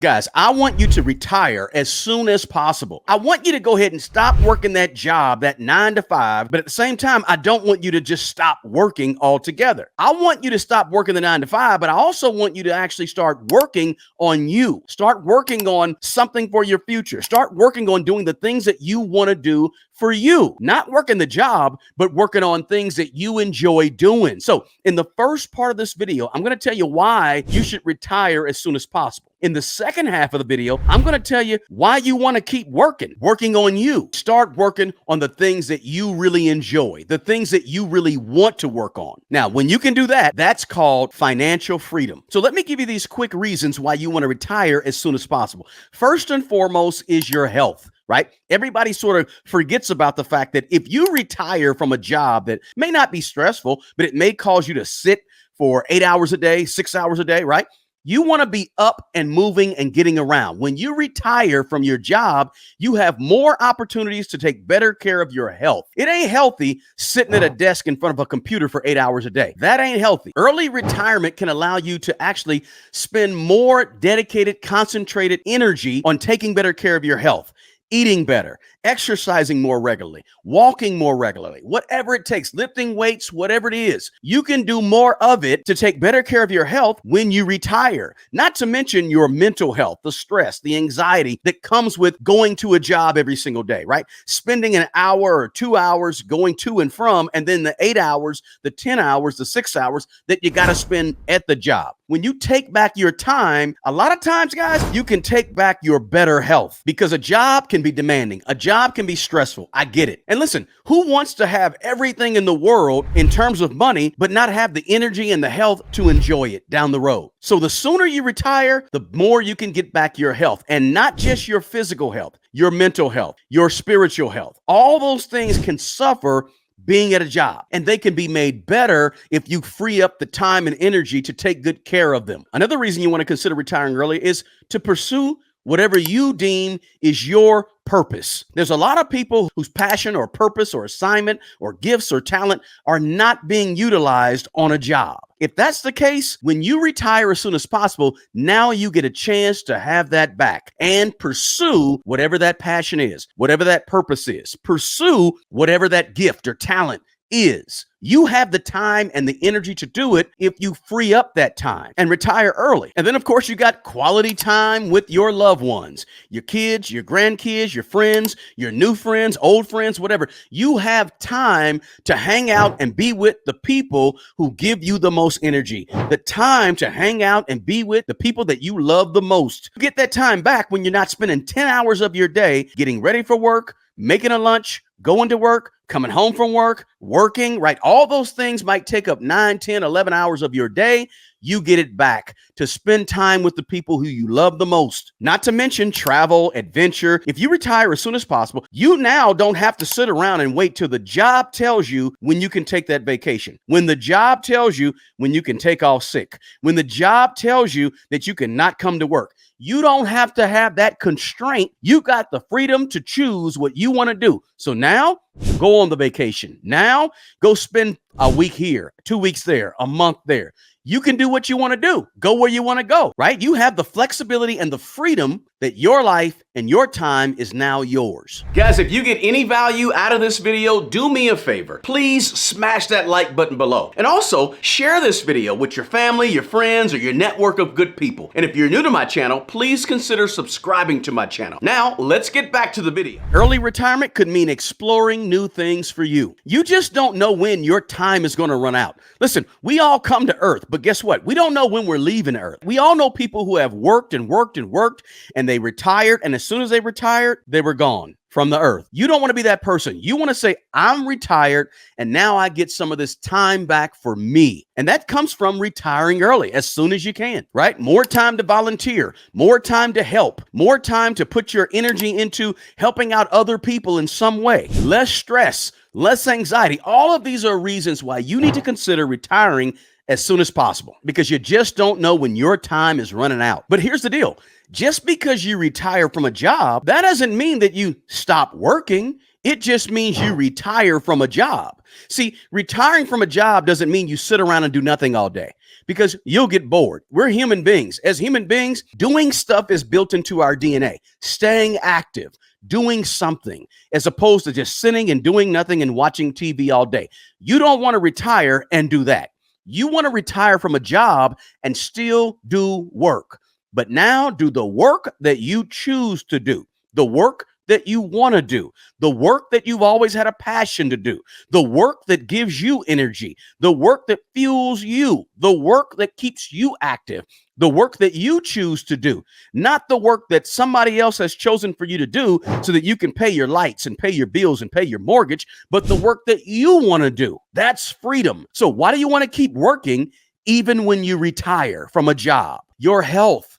Guys, I want you to retire as soon as possible. I want you to go ahead and stop working that job, that 9 to 5. But at the same time, I don't want you to just stop working altogether. I want you to stop working the 9 to 5, but I also want you to actually start working on you. Start working on something for your future. Start working on doing the things that you want to do for you, not working the job, but working on things that you enjoy doing. So in the first part of this video, I'm going to tell you why you should retire as soon as possible. In the second half of the video, I'm going to tell you why you want to keep working on you. Start working on the things that you really enjoy, the things that you really want to work on. Now, when you can do that, that's called financial freedom. So let me give you these quick reasons why you want to retire as soon as possible. First and foremost is your health. Right? Everybody sort of forgets about the fact that if you retire from a job that may not be stressful, but it may cause you to sit for 8 hours a day, 6 hours a day, right? You want to be up and moving and getting around. When you retire from your job, you have more opportunities to take better care of your health. It ain't healthy sitting at a desk in front of a computer for 8 hours a day. That ain't healthy. Early retirement can allow you to actually spend more dedicated, concentrated energy on taking better care of your health. Eating better, exercising more regularly, walking more regularly, whatever it takes, lifting weights, whatever it is, you can do more of it to take better care of your health when you retire. Not to mention your mental health, the stress, the anxiety that comes with going to a job every single day, right? Spending an hour or 2 hours going to and from, and then the 8 hours, the 10 hours, the 6 hours that you got to spend at the job. When you take back your time, a lot of times, guys, you can take back your better health because a job can be demanding. A job can be stressful. I get it. And listen, who wants to have everything in the world in terms of money, but not have the energy and the health to enjoy it down the road? So the sooner you retire, the more you can get back your health, and not just your physical health, your mental health, your spiritual health. All those things can suffer being at a job, and they can be made better if you free up the time and energy to take good care of them. Another reason you want to consider retiring early is to pursue whatever you deem is your purpose. There's a lot of people whose passion or purpose or assignment or gifts or talent are not being utilized on a job. If that's the case, when you retire as soon as possible, now you get a chance to have that back and pursue whatever that passion is, whatever that purpose is. Pursue whatever that gift or talent is. You have the time and the energy to do it if you free up that time and retire early. And then, of course, you got quality time with your loved ones, your kids, your grandkids, your friends, your new friends, old friends, whatever. You have time to hang out and be with the people who give you the most energy, the time to hang out and be with the people that you love the most. You get that time back when you're not spending 10 hours of your day getting ready for work, making a lunch, going to work, coming home from work, working, right? All those things might take up 9, 10, 11 hours of your day. You get it back to spend time with the people who you love the most. Not to mention travel, adventure. If you retire as soon as possible, you now don't have to sit around and wait till the job tells you when you can take that vacation. When the job tells you when you can take off sick. When the job tells you that you cannot come to work. You don't have to have that constraint. You got the freedom to choose what you want to do. So now go on the vacation. Now go spend a week here, 2 weeks there, a month there. You can do what you want to do. Go where you want to go, right? You have the flexibility and the freedom that your life and your time is now yours. Guys, if you get any value out of this video, do me a favor. Please smash that like button below. And also share this video with your family, your friends, or your network of good people. And if you're new to my channel, please consider subscribing to my channel. Now, let's get back to the video. Early retirement could mean exploring new things for you. You just don't know when your time is going to run out. Listen, we all come to Earth, but guess what? We don't know when we're leaving Earth. We all know people who have worked and worked and worked, and they retired, and as soon as they retired, they were gone from the earth. You don't want to be that person. You want to say, I'm retired, and now I get some of this time back for me. And that comes from retiring early, as soon as you can, right? More time to volunteer, more time to help, more time to put your energy into helping out other people in some way, less stress, less anxiety. All of these are reasons why you need to consider retiring as soon as possible, because you just don't know when your time is running out. But here's the deal. Just because you retire from a job, that doesn't mean that you stop working. It just means you retire from a job. See, retiring from a job doesn't mean you sit around and do nothing all day. because you'll get bored. We're human beings. As human beings, doing stuff is built into our DNA. Staying active, doing something, as opposed to just sitting and doing nothing and watching TV all day. You don't want to retire and do that. You want to retire from a job and still do work. But now do the work that you choose to do, the work that you want to do, the work that you've always had a passion to do, the work that gives you energy, the work that fuels you, the work that keeps you active, the work that you choose to do, not the work that somebody else has chosen for you to do so that you can pay your lights and pay your bills and pay your mortgage, but the work that you want to do. That's freedom. So why do you want to keep working even when you retire from a job? Your health.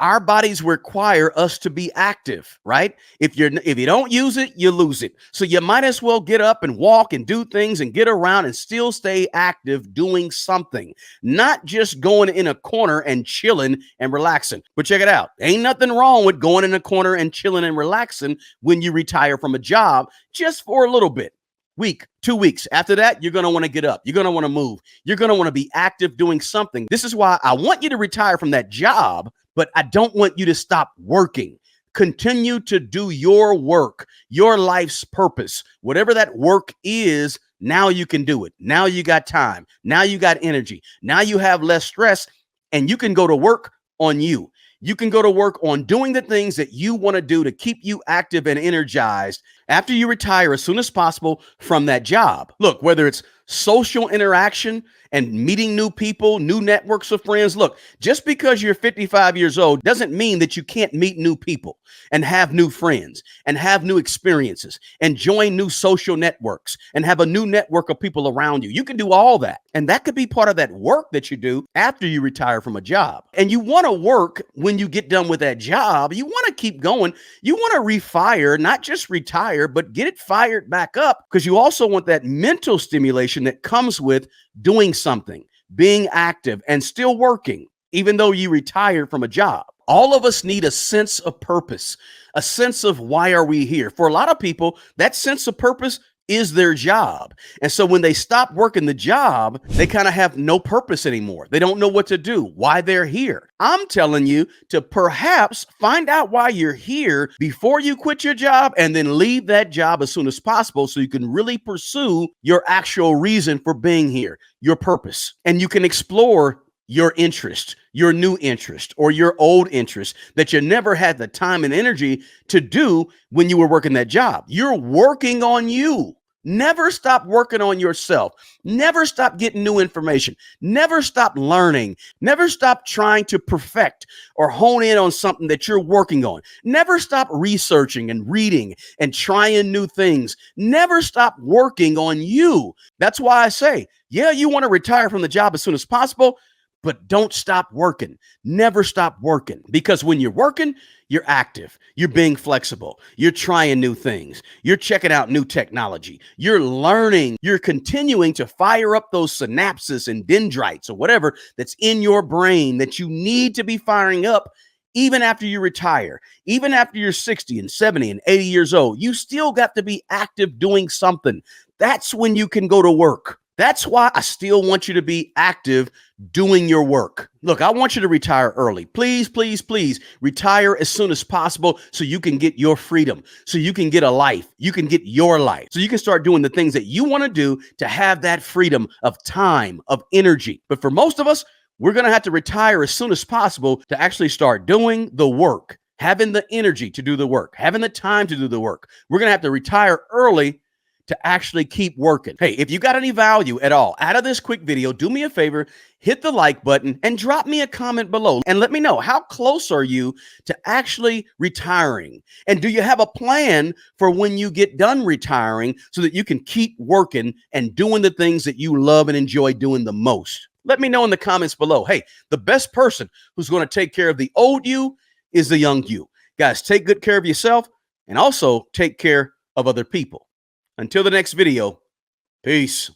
Our bodies require us to be active, right? If you don't use it, you lose it. So you might as well get up and walk and do things and get around and still stay active doing something, not just going in a corner and chilling and relaxing. But check it out. Ain't nothing wrong with going in a corner and chilling and relaxing when you retire from a job just for a little bit. Week, 2 weeks. After that, you're going to want to get up. You're going to want to move. You're going to want to be active doing something. This is why I want you to retire from that job, but I don't want you to stop working. Continue to do your work, your life's purpose. Whatever that work is, now you can do it. Now you got time. Now you got energy. Now you have less stress, and you can go to work on you. You can go to work on doing the things that you want to do to keep you active and energized after you retire as soon as possible from that job. Look, whether it's social interaction and meeting new people, new networks of friends. Look, just because you're 55 years old doesn't mean that you can't meet new people and have new friends and have new experiences and join new social networks and have a new network of people around you. You can do all that. And that could be part of that work that you do after you retire from a job. And you want to work when you get done with that job. You want to keep going. You want to refire, not just retire, but get it fired back up, because you also want that mental stimulation that comes with doing something, being active and still working, even though you retired from a job. All of us need a sense of purpose, a sense of why are we here? For a lot of people, that sense of purpose is their job. And so when they stop working the job, they kind of have no purpose anymore. They don't know what to do, why they're here. I'm telling you to perhaps find out why you're here before you quit your job, and then leave that job as soon as possible so you can really pursue your actual reason for being here, your purpose. And you can explore your interest, your new interest, or your old interest that you never had the time and energy to do when you were working that job. You're working on you. Never stop working on yourself. Never stop getting new information. Never stop learning. Never stop trying to perfect or hone in on something that you're working on. Never stop researching and reading and trying new things. Never stop working on you. That's why I say, yeah, you want to retire from the job as soon as possible, but don't stop working. Never stop working, because when you're working, you're active, you're being flexible, you're trying new things, you're checking out new technology, you're learning, you're continuing to fire up those synapses and dendrites or whatever that's in your brain that you need to be firing up even after you retire, even after you're 60 and 70 and 80 years old. You still got to be active doing something. That's when you can go to work. That's why I still want you to be active doing your work. Look, I want you to retire early. Please, please, please retire as soon as possible so you can get your freedom, so you can get a life, you can get your life, so you can start doing the things that you want to do to have that freedom of time, of energy. But for most of us, we're going to have to retire as soon as possible to actually start doing the work, having the energy to do the work, having the time to do the work. We're going to have to retire early to actually keep working. Hey, if you got any value at all out of this quick video, do me a favor, hit the like button and drop me a comment below and let me know, how close are you to actually retiring? And do you have a plan for when you get done retiring so that you can keep working and doing the things that you love and enjoy doing the most? Let me know in the comments below. Hey, the best person who's going to take care of the old you is the young you. Guys, take good care of yourself and also take care of other people. Until the next video, peace.